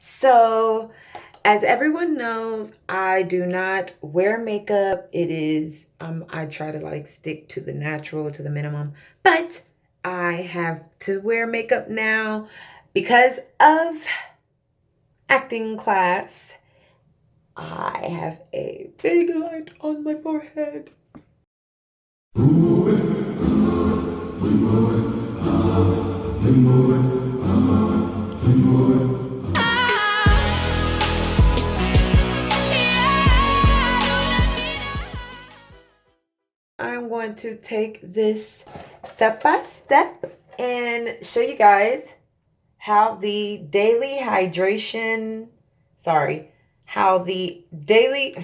So, as everyone knows, I do not wear makeup. It is, I try to like stick to the natural, to the minimum, but I have to wear makeup now because of acting class. I have a big light on my forehead. I'm going to take this step by step and show you guys how the daily hydration, sorry, how the daily,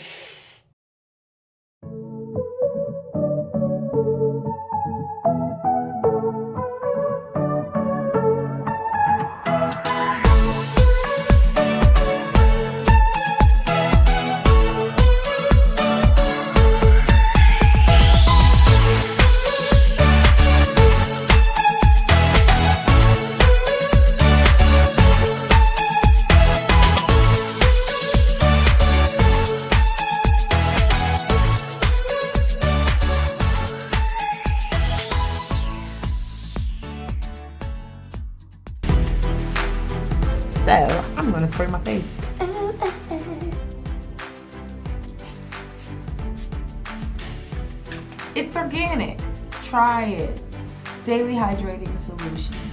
so I'm gonna spray my face. It's organic. Try it. Daily Hydrating Solutions.